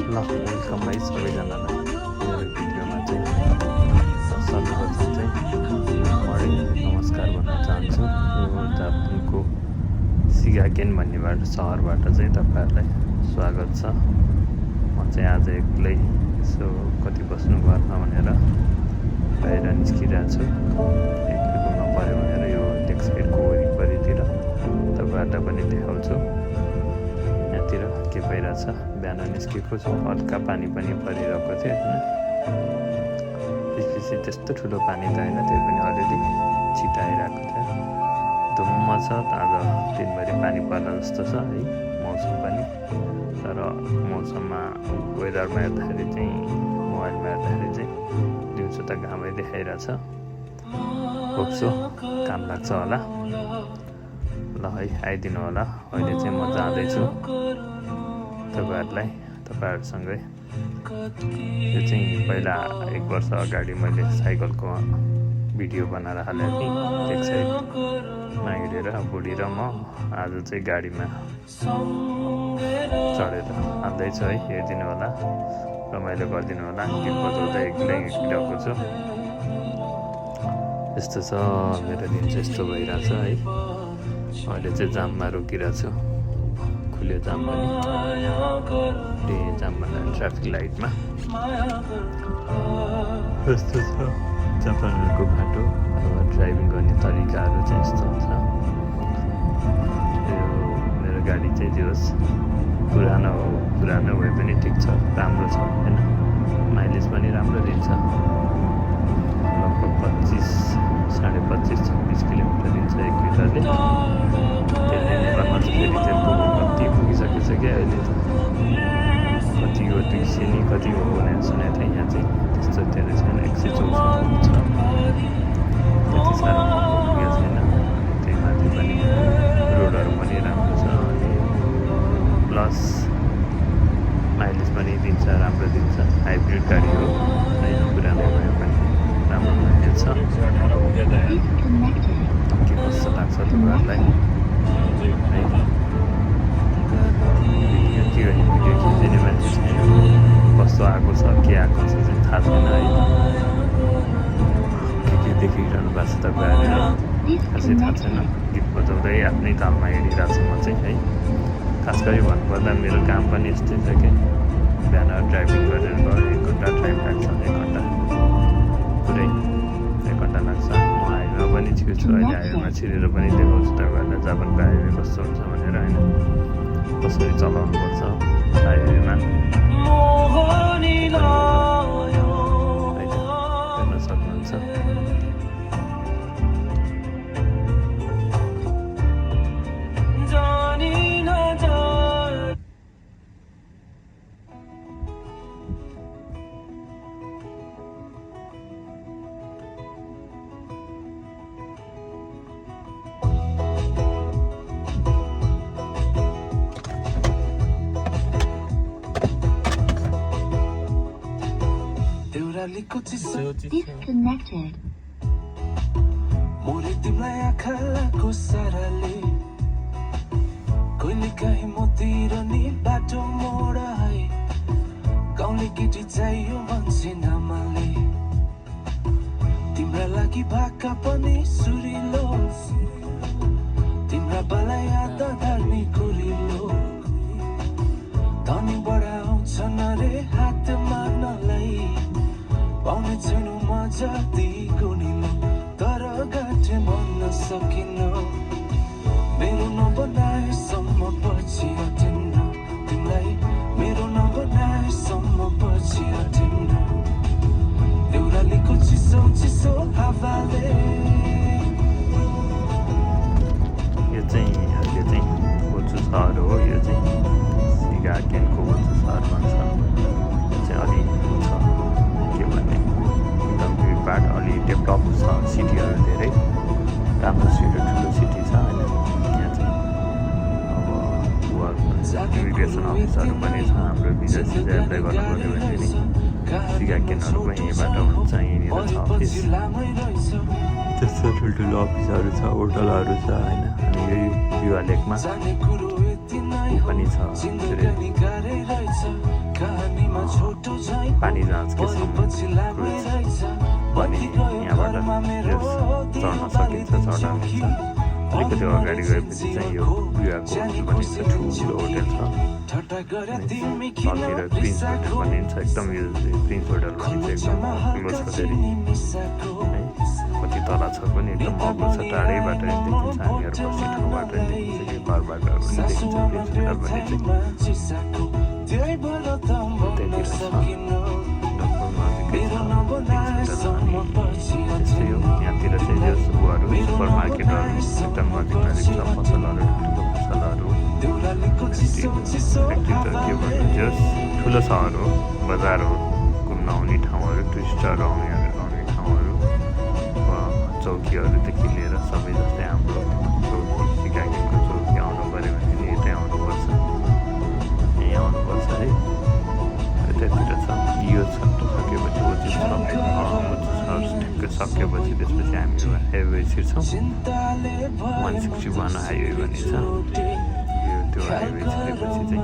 Welcome भाइ सबैजनालाई मेरो भिडियोमा चाहिँ सर्वप्रथम चाहिँ मर्निङ नमस्कार भन्न चाहन्छु। यो दार्जिलिङको सिगाकेन भन्ने सहरबाट चाहिँ तपाईँहरूलाई स्वागत छ। म चाहिँ आज एक्लै यसो कति बस्नु घरमा भनेर बाहिर निस्किरहेको छु। एक्लै घुम्न पऱ्यो भनेर यो लेक साइडको वरिपरितिर तपाईँहरूलाई पनि देखाउँछु। यहाँतिर के भइरहेछ, बिहान निस्केको छु, हल्का पानी पनि परिरहेको थियो होइन, त्यसपछि त्यस्तो ठुलो पानी त होइन, त्यो पनि अलिअलि छिटाइरहेको थियो। धुम्म छ आज, दिनभरि पानी पर्ला जस्तो छ है मौसम पनि। तर मौसममा वेदरमा हेर्दाखेरि चाहिँ, मोबाइलमा हेर्दाखेरि चाहिँ दिउँसो त घामै देखाइरहेछ। होप्सो काम लाग्छ होला। ल है, आइदिनु होला। अहिले चाहिँ म जाँदैछु तपाईँहरूसँगै। यो चाहिँ पहिला 1 वर्ष अगाडि मैले साइकलको भिडियो बनाएर हालेँ कि एक साइडमा हिँडेर बुढी र म। आज चाहिँ गाडीमा चढेर हाल्दैछु है, हेरिदिनु होला, रमाइलो गरिदिनु होला। गीत बजाउँदै एक्लै हिँडिरहेको छु। यस्तो छ मेरो दिन चाहिँ, यस्तो भइरहेछ है। अहिले चाहिँ जाममा रोकिरहेको छु, खुल्यो जाम पनि, जाम भन्दा ट्राफिक लाइटमा। यस्तो छ जापानहरूको बाटो, अब ड्राइभिङ गर्ने तरिकाहरू चाहिँ यस्तो हुन्छ। यो मेरो गाडी चाहिँ जे होस् पुरानो भए पनि ठिक छ, राम्रो छ होइन, माइलेज पनि राम्रो दिन्छ। लगभग 25-26 किलोमिटर दिन्छ 1 लिटरले। त्यसले नेपालमा चाहिँ फेरि तेलको कति पुगिसकेछ क्या अहिले त, कति हो 200 नि कति हो भनेर सुनेको थिएँ। यहाँ चाहिँ त्यस्तो धेरै छैन, 164 छ, त्यति साह्रो पुगेको छैन। त्यही माथि पनि रोडहरू पनि राम्रो छ, अनि प्लस माइलेज पनि दिन्छ, राम्रो दिन्छ। हाइब्रिड गाडी हो है, पुरानो भए पनि राम्रो माइलेज छ। के कस्तो लाग्छ तपाईँहरूलाई है? भिडियो खिचिदिने मान्छे छैन, कस्तो आएको छ के आएको छ चाहिँ थाहा छैन है। के देखिरहनु भएको छ तपाईँहरूले खासै थाहा छैन। गीत बजाउँदै आफ्नै तालमा हिँडिरहेको छु म चाहिँ है। खास गरी भन्नुपर्दा मेरो काम पनि यस्तै छ कि बिहान ड्राइभिङ गरेर गएर 1 घन्टा टाइम लाग्छ, 1 घन्टा पुरै 1 घन्टा लाग्छ। म हाइवेमा पनि छिर्छु, अहिले हाइवेमा छिरेर पनि देखाउँछु तपाईँहरूलाई जापानको हाइवे कस्तो हुन्छ भनेर होइन, कसरी चलाउनु पर्छ हाइवेमा हेर्न सक्नुहुन्छ। Disconnected. मोरे तिमीलाई आँखाको साराले कहिले काहीँ मतिर नि बाटो मोड है। गाउँले केटी चाहियो मान्छे नमाले, तिम्रा लागि भाका पनि सुरिलो, तिम्रा बाला याद धार्ने कुरिलो। धनी बडा आउँछन् अरे हात माग्नलाई, पाउने छैन मजा ती गुनिलो, तर गाँठे भन्न सकिन। मेरो नबनाएसम्म पछि हटिन्न, तिमीलाई मेरो नबनाएसम्म पछि हटिन्न। देउरालीको चिसो चिसो हावाले। यो चाहिँ अहिले चाहिँ बोचु सहर हो, यो चाहिँ सिगाकेनको बोचु सहर भन्छ। यो चाहिँ अलि छ के भन्ने, एकदम भिडभाड, अलि डेभलप छ, सिटीहरू धेरै राम्रो सिटी, ठुलो सिटी छ होइन। यहाँ चाहिँ अब इमिग्रेसन अफिसहरू पनि छ, हाम्रो भिजा सिजा एप्लाई गर्नु पऱ्यो भने नि सिगाकेनहरू पनि यहीँबाट हुन्छ, यहीँनिर छ अफिस। त्यस्तो ठुल्ठुलो अफिसहरू छ, होटलहरू छ होइन। अनि यही युवा लेकमा पनि छ। सकिन्छ चढाउनेछ अलिकति अगाडि गएपछि चाहिँ यो गुवाको होटल भनिन्छ ठुलो होटल छ तलतिर प्रिन्स होटल भनिन्छ एकदम यो प्रिन्स होटल भनिन्छ एकदम ठुलो छ फेरि है कति तल छ पनि एकदम अग्लो छ टाढैबाट नि देखिन्छ हामीहरू बस्ने ठाउँबाट नि देखिन्छ कि घरबाट पनि देखिन्छ प्रिन्स होटल भन्ने चाहिँ त्यतिर छ त्यस्तै हो यहाँतिर चाहिँ जस उहरू सुपर मार्केटहरू एकदम नजिक नजिक छ पसलहरू ठुलो पसलहरू के भन्नु जस ठुलो सहर हो बजार हो घुम्न आउने ठाउँहरू टुरिस्टहरू आउने ठाउँहरू चौकीहरूदेखि लिएर सबै जस्तै हाम्रो चौकी सिकागोको चौकी आउनु पऱ्यो भने नि यतै आउनुपर्छ यहीँ आउनुपर्छ है त्यतिर छ यो सकेपछि उचित ठ्याक्क सकेपछि त्यसपछि हामीहरू हाइवे छिर्छौँ 161 हाइवे भनिन्छ यो त्यो हाइवे छिरेपछि चाहिँ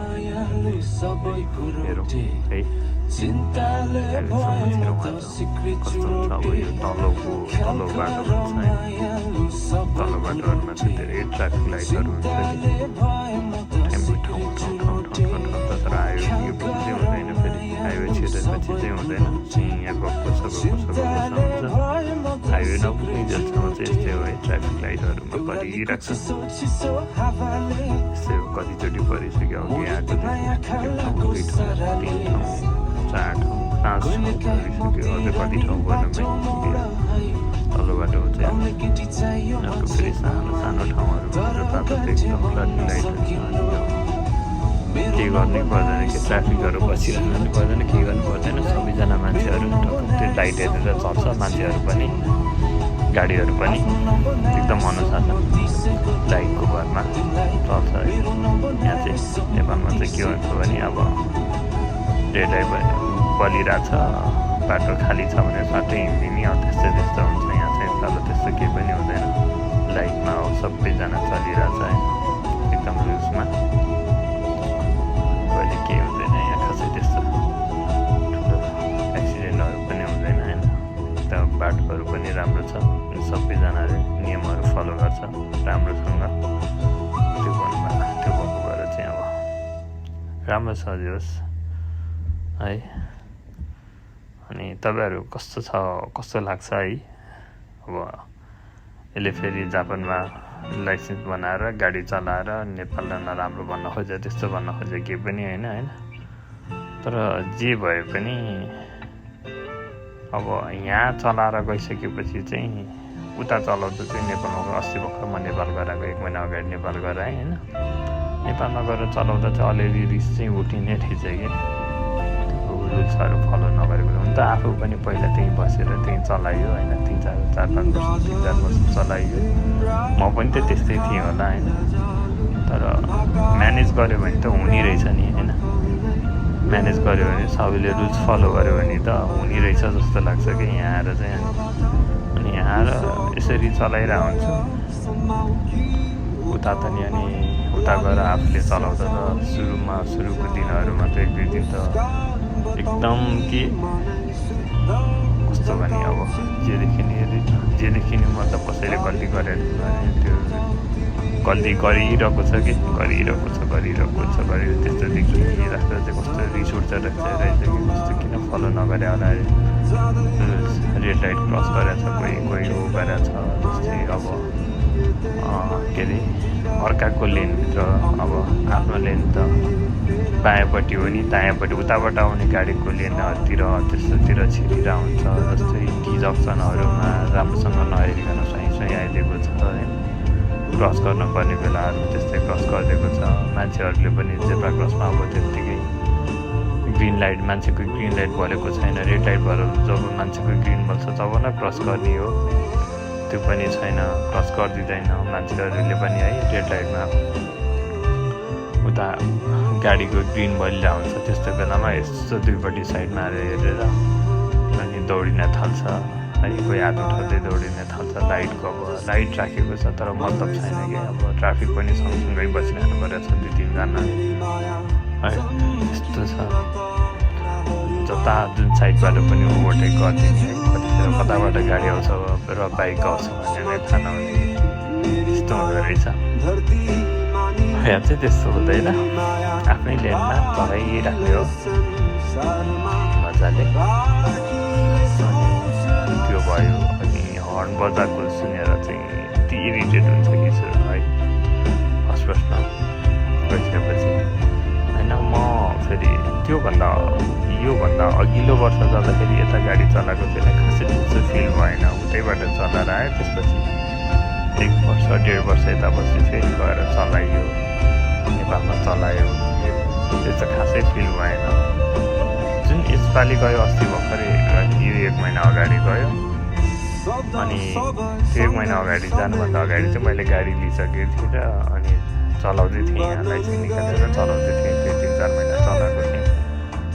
हेरौँ है हाइवेसम्म छिरौँ कस्तो हुन्छ अब यो तल्लो बाटो हुन्छ है तल्लो बाटोहरूमा चाहिँ धेरै ट्राफिक लाइटहरू हुन्छ तर हाइवे यो चाहिँ हुँदैन फेरि हाइवे छिरेपछि चाहिँ हुँदैन यहाँ गएको छ हुन्छ हाइवे नपुग्ने जेलसम्म चाहिँ यस्तै हो है ट्राफिक लाइटहरूमा परिरहेको छ यस्तै हो कतिचोटि परिसक्यो अघि आएको ठाउँ 2 ठाउँ 3 ठाउँ 4 ठाउँ 5 ठाउँ परिसक्यो अझै कति ठाउँ गर्नु तल्लो बाटो चाहिँ अर्को फेरि सानो ठाउँहरू तातो एकदम ट्राफिक लाइटहरू केही गर्नै पर्दैन कि ट्राफिकहरू बसिरहनु पर्दैन केही गर्नु पर्दैन सबैजना मान्छेहरू त्यो लाइट हेरेर चल्छ मान्छेहरू पनि गाडीहरू पनि एकदम अनुसार लाइटको भरमा चल्छ है यहाँ चाहिँ नेपालमा चाहिँ के हुन्छ भने अब रेड लाइट बलिरहेछ बाटो खाली छ भने सट्टै हिँड्दिने अब त्यस्तो हुन्छ यहाँ चाहिँ तल त्यस्तो केही पनि हुँदैन लाइटमा अब सबैजना चलिरहेछ है एकदम रुसमा अहिले केही हुँदैन यहाँ खासै त्यस्तो ठुलो एक्सिडेन्टहरू पनि हुँदैन होइन एकदम बाटोहरू पनि राम्रो छ सबैजनाले नियमहरू फलो गर्छ राम्रोसँग त्यो भएको भएर चाहिँ अब राम्रो छ जोस् है अनि तपाईँहरू कस्तो लाग्छ है अब यसले फेरि जापानमा लाइसेन्स बनाएर गाडी चलाएर नेपाललाई नराम्रो भन्न खोज्यो त्यस्तो भन्न खोज्यो केही पनि होइन तर जे भए पनि अब यहाँ चलाएर गइसकेपछि चाहिँ उता चलाउँदा चाहिँ नेपालमा अस्ति भर्खर म नेपाल गएर 1 महिना अगाडि नेपाल गएर आएँ होइन नेपालमा गएर चलाउँदा चाहिँ अलिअलि रिस चाहिँ उठिने थिएछ कि रुल्सहरू फलो नगरेको हुन त आफू पनि पहिला त्यहीँ बसेर त्यहीँ चलाइयो होइन 3-4 वर्ष चलाइयो म पनि त त्यस्तै थिएँ होला होइन तर म्यानेज गऱ्यो भने त हुने रहेछ नि होइन म्यानेज गऱ्यो भने सबैले रुल्स फलो गर्यो भने त हुने रहेछ जस्तो लाग्छ कि यहाँ आएर चाहिँ अनि यहाँ आएर यसरी चलाइरहेको हुन्छ उता त नि अनि उता गएर आफूले चलाउँदा त सुरुको दिनहरूमा त 1-2 दिन त एकदम के कस्तो भने अब जेदेखि नि मतलब कसैले गल्ती गरेर त्यो गल्ती गरिरहेको छ त्यस्तो देखिराख्दा चाहिँ कस्तो रिस उठ्छ रहेछ कि कस्तो किन फलो नगरे होला रेड लाइट क्रस गरेछ कोही हो गरेछ जस्तै अब के अरे अर्काको लेनभित्र अब आफ्नो लेन त बायाँपट्टि हो नि दायाँपट्टि उताबाट आउने गाडीको लेनतिर त्यस्तोतिर छिरिरहेको हुन्छ जस्तै टी जक्सनहरूमा राम्रोसँग नहेरिकन स्वाइँ आइदिएको छ होइन क्रस गर्नुपर्ने बेलाहरू त्यस्तै क्रस गरिदिएको छ मान्छेहरूले पनि जेब्रा क्रसमा अब त्यत्तिकै ग्रिन लाइट मान्छेको ग्रिन लाइट बलेको छैन रेड लाइट भएर जब मान्छेको ग्रिन बल्छ तब न क्रस गर्ने हो त्यो पनि छैन क्रस गरिदिँदैन मान्छेहरूले पनि है रेड लाइटमा उता गाडीको ग्रिन बलिरहेको हुन्छ त्यस्तो बेलामा यस्तो दुईपट्टि साइडमा हेरेर अनि दौडिन थाल्छ है कोही हात उठाउँदै दौडिन थाल्छ लाइटको अब लाइट राखेको छ तर मतलब छैन कि अब ट्राफिक पनि सँगसँगै बसिरहनु परेको छ 2-3 जना है यस्तो छ जता जुन साइडबाट पनि ओभरटेक गरिदिने है यतिखेर कताबाट गाडी आउँछ र बाइक आउँछ भनेर थाहा नहुने त्यस्तो हुँदो रहेछ। यहाँ चाहिँ त्यस्तो हुँदैन, आफ्नै लेनमा चलाइराख्ने हो मजाले। त्यो भयो। अनि हर्न बजाएको सुनेर चाहिँ यति इरिटेट हुन्छ कि है फर्स्टमा गइसकेपछि होइन। म फेरि योभन्दा अघिल्लो वर्ष जाँदाखेरि यता गाडी चलाएको त्यसलाई खासै त्यस्तो फिल भएन। उतैबाट चलाएर आयो, त्यसपछि 1 वर्ष 1.5 वर्ष यतापछि फेरि गएर चलाइयो, नेपालमा चलायो, त्यो चाहिँ खासै फिल भएन। जुन यसपालि गयो अस्ति भर्खरै यो 1 महिना अगाडि गयो। अनि त्यो 1 महिना अगाडि जानुभन्दा अगाडि चाहिँ मैले गाडी लिइसकेको थिएँ र अनि चलाउँदै थिएँ, यहाँ लाइसेन्स निकालेर चलाउँदै थिएँ। त्यो 3-4 महिना चलाएको थिएँ।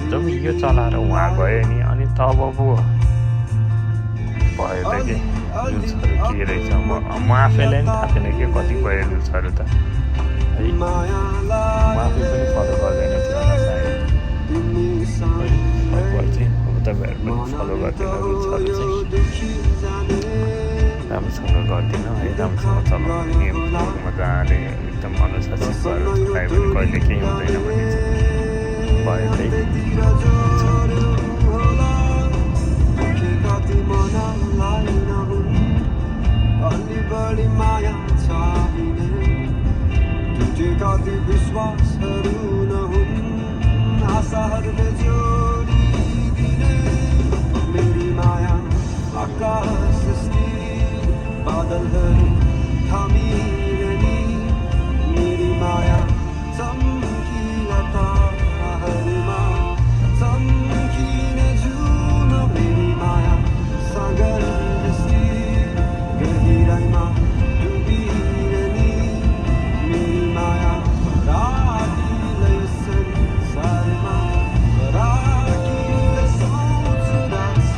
जब यो चलाएर उहाँ गयो नि, अनि तब पो भयो त कि रुल्सहरू के रहेछ। म आफैलाई पनि थाहा थिएन कि कति भयो रुल्सहरू त है। म आफै पनि फलो गर्दैन थियो होला सायद, चाहिँ अब तपाईँहरू पनि फलो गर्दैन रुल्सहरू चाहिँ, राम्रोसँग गर्दैन है, राम्रोसँग चलाउनु नियम मजाले एकदम अनुशासित भएर चलायो भने कहिले केही हुँदैन भने चाहिँ भयो त्यही। विश्वासहरू नहुन् आशाहरूले जोडिदिने मेरी माया आकाश सृष्टि बादलहरू थामिरहने मेरी माया चम्किला ताराहरूमा चम्किने जुन मेरी माया सागर जस्तै गहिराइमा डुबिरहने मेरी माया राखिलै संसारमा राखिलै सोच राख्छ।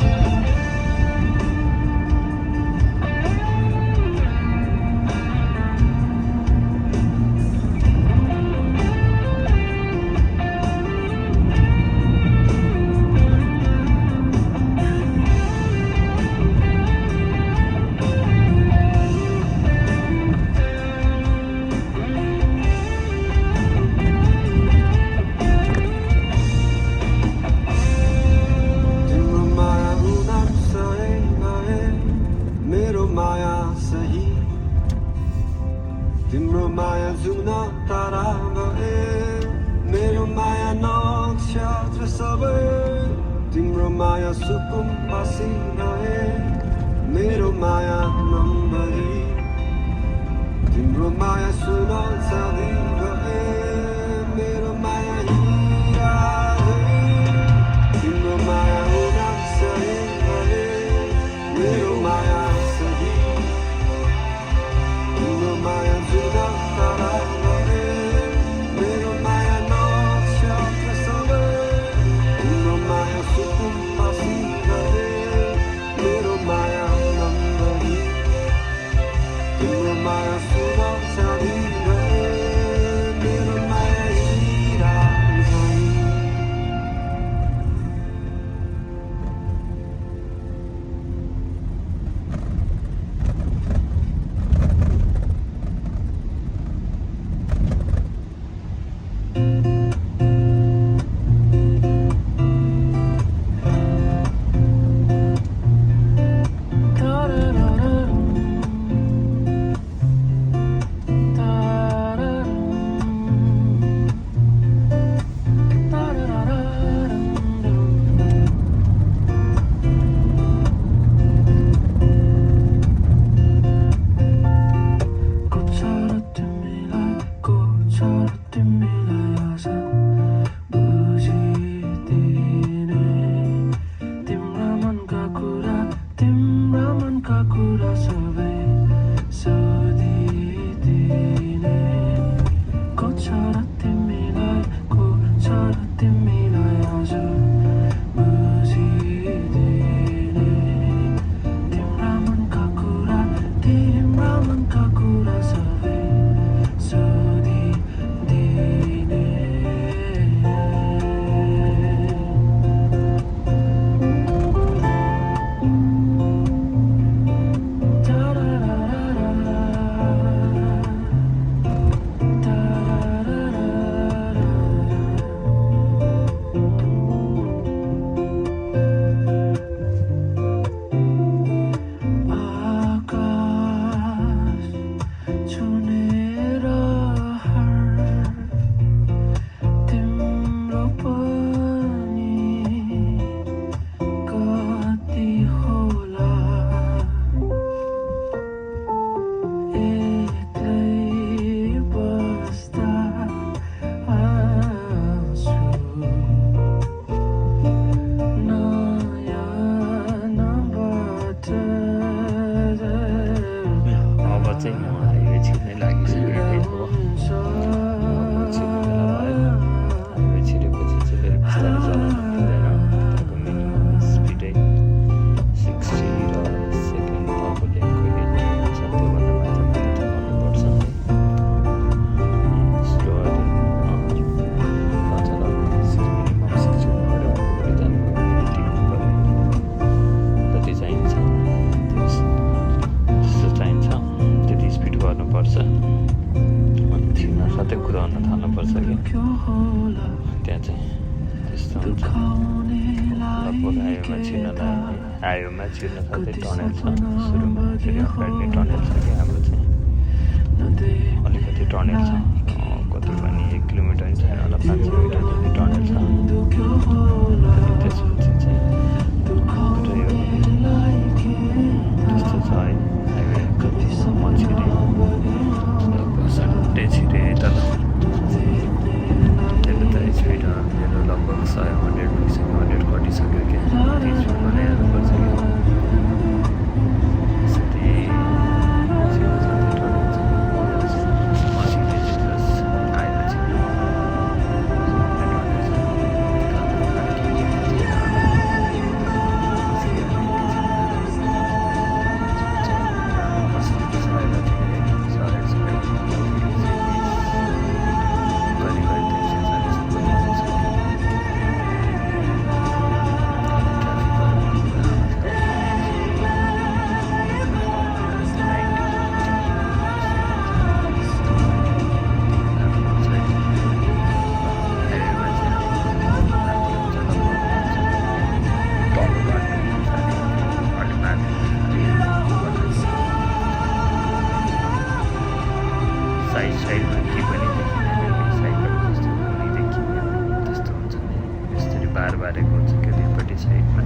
तिम्रो माया जुन तारा भए मेरो माया नक्षत्र सबै तिम्रो माया सुकुम बासी भए मेरो माया नम्बरी तिम्रो माया सुन चाँदी भए मेरो माया हिरा तिम्रो माया सही भए मेरो माया सही तिम्रो माया जुन तारा भए मेरो माया नक्षत्र सबै तिम्रो माया सुकुम बासी भए मेरो माया नम्बरी तिम्रो माया सुन चाँदी भए त्यस्तो हुन्छ लगभग हाइवेमा छिर्न लाग्यो हाइवेमा छिर्न साथै टनेल छ सुरुमा फेरि अगाडि टनेल छ कि हाम्रो चाहिँ अलिकति टनेल छ कति पनि 1 किलोमिटर नि छैन होला 500 मिटर जति टनेल छ अनि त्यसपछि चाहिँ त्यस्तो छ है हाइवे म छिरेँ लगभग सट्टै छिरेँ तर त्यसले त स्पिड मेरो लगभग 100 100 पुगिसक्यो 100 घटिसक्यो क्या 30 स्पिड बनाइहाल्नुपर्छ क्या यसरी साइडमा के पनि देखिँदैन साइडबाट जस्तो पनि देखिँदैन त्यस्तो हुन्छ नि यसरी बार बारेको हुन्छ क्या दुईपट्टि साइडमा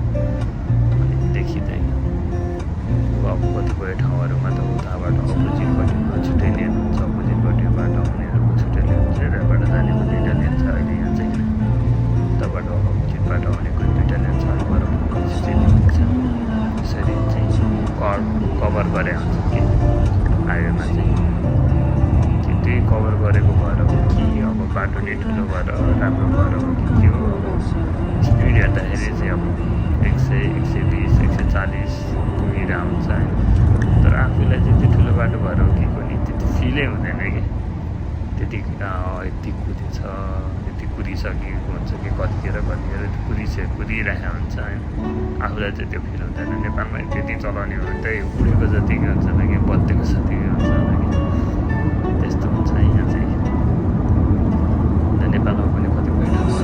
अनि देखिँदैन अब कतिपय ठाउँहरूमा त उताबाट अपोजिटपट्टिको छुट्टै लेन हुन्छ अपोजिटपट्टिबाट आउनेहरूको छुट्टै लेन हुन्छ यताबाट जानेको दुईवटा लेन छ अहिले यहाँ चाहिँ उताबाट अपोजिटबाट आउनेको दुईवटा लेन छ बराबर चाहिँ देखिन्छ यसरी चाहिँ कभर गरे हुन्छ कि हाइवेमा चाहिँ त्यही कभर गरेको भएर हो कि अब बाटो नै ठुलो भएर राम्रो भएर हो कि के हो स्पिड हेर्दाखेरि चाहिँ अब 100 120 140 पुगिरहेको हुन्छ होइन तर आफूलाई चाहिँ त्यो ठुलो बाटो भएर हो कि कुनै त्यति फिलै हुँदैन कि त्यति यति कुदेछ यति कुदिसकेको हुन्छ कि कतिखेर कुदिरहेको हुन्छ होइन आफूलाई चाहिँ त्यो फिल हुँदैन नेपालमा त्यति चलाउने हो भने त उडेको जतिकै हुन्छ होला कि बत्तीको जतिकै हुन्छ होला कि त्यस्तो हुन्छ यहाँ चाहिँ नेपालमा पनि कतिपय ठाउँमा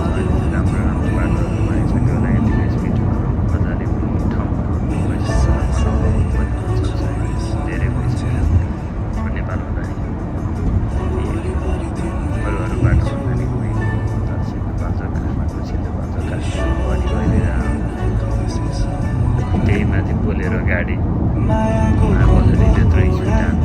राम्रो राम्रो बाटोहरू बनाइसक्यो होला यतिकै स्पिडहरू मजाले कुनै ठाउँहरू धेरै भइसक्यो नेपालमा त अरू बाटो भन्दा नि कोही दर्शकको भन्छ घाँमा खुसीले भन्छ घाँमा पनि गइदिएर त्यही माथि बोलेर गाडी कसरी त्यत्रो स्पिड जानु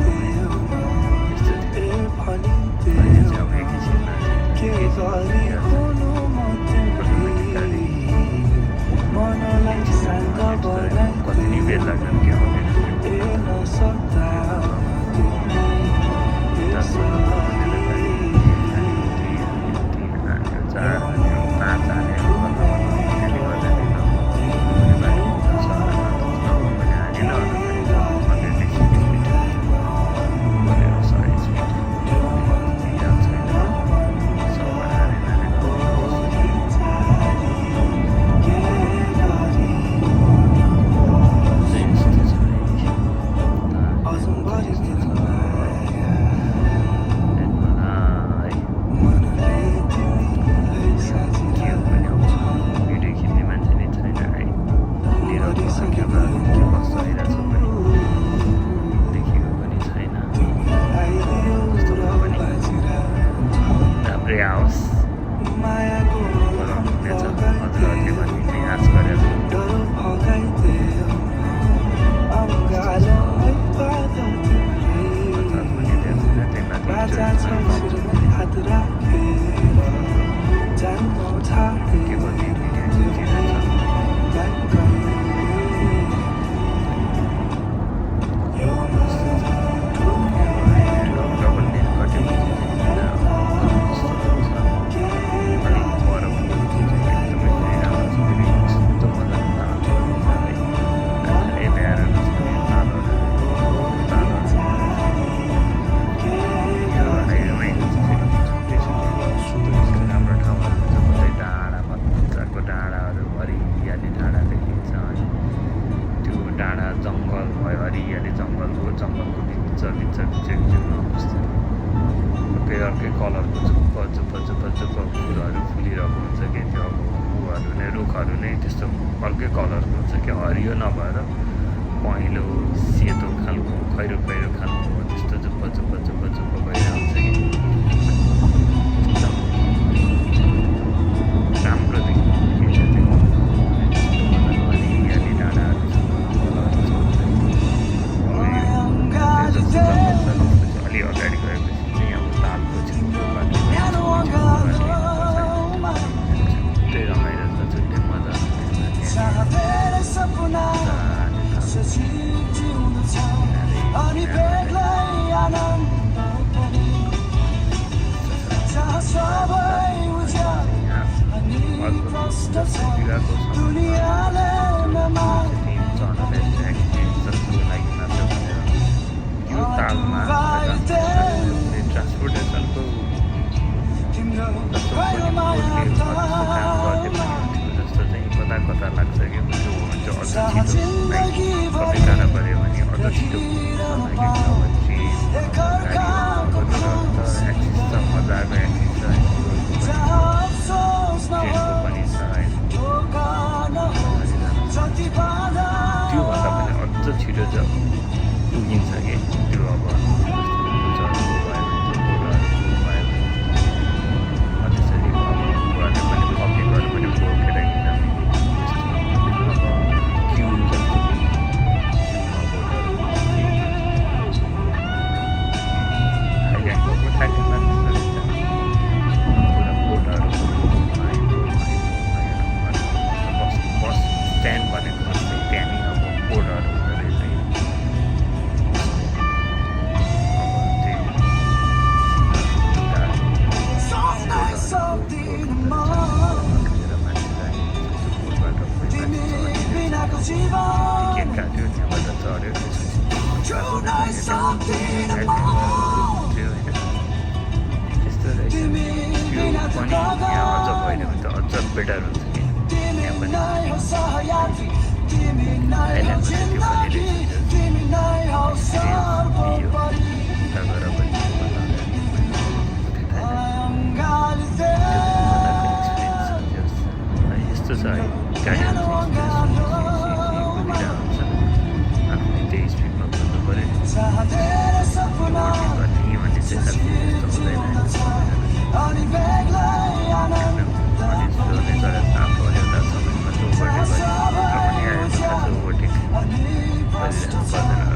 कति नै बेर लाग्दैन कि अर्कै कलरको झुप्प फुलहरू फुलिरहेको हुन्छ कि त्यो अब रुखहरू नै त्यस्तो अर्कै कलरको हुन्छ कि हरियो नभएर पहेँलो सेतो खालको खैरो खैरो खालको त्यस्तो जुप्प जुप्प जुप्प जुप्प भइरहन्छ कि एकदम राम्रो देखिन्छ हरियाली डाँडाहरू छ अलि अगाडि गएपछि चाहिँ अब तालको छेउको बाटो छुट्टै रमाइलो छ छुट्टै मजा अनि बेग्लै आनन्द पनि जहाँ सबै उज्यालो अनि कष्ट छ दुनियाँले यो तालमा ट्रान्सपोर्टेसनको जस्तो चाहिँ कता कता लाग्छ कि जो हुन्छ अझ छिटो कति टाढा पऱ्यो भने अझ छिटो मजाको एक्सिस ट्रेनको पनि छ होइन त्योभन्दा पनि अझ छिटो पुगिन्छ कि त्यो अब त्यसरी उहाँले पनि पब्लिकहरू पनि बोकेर हिँड्ने अब क्यु जस्तो थाइल्यान्डको थाइल्यान्डमा त्यस्तो पुरा बोटहरू बस स्ट्यान्ड भनेको त्यहाँनिर अब बोटहरू हुँदो रहेछ टिकट काट्यो त्यहाँबाट चढ्यो त्यस्तो रहेछ त्यो पनि यहाँ अझ भएन भने त अझ बेटर हुन्छ कि यहाँ पनि थाइल्यान्डमा चाहिँ त्यो पनि यस्तो छ है गाडीहरू कुदिरहन्छ आफूले त्यही स्पिडमा कुद्नु पऱ्यो गर्ने भन्ने चाहिँ साथी त्यस्तो हुँदैन चरा साँप एउटा समयमा ओभरटेक गर्ने पनि आएको छ ओभरटेक गरिरहनु पर्दैन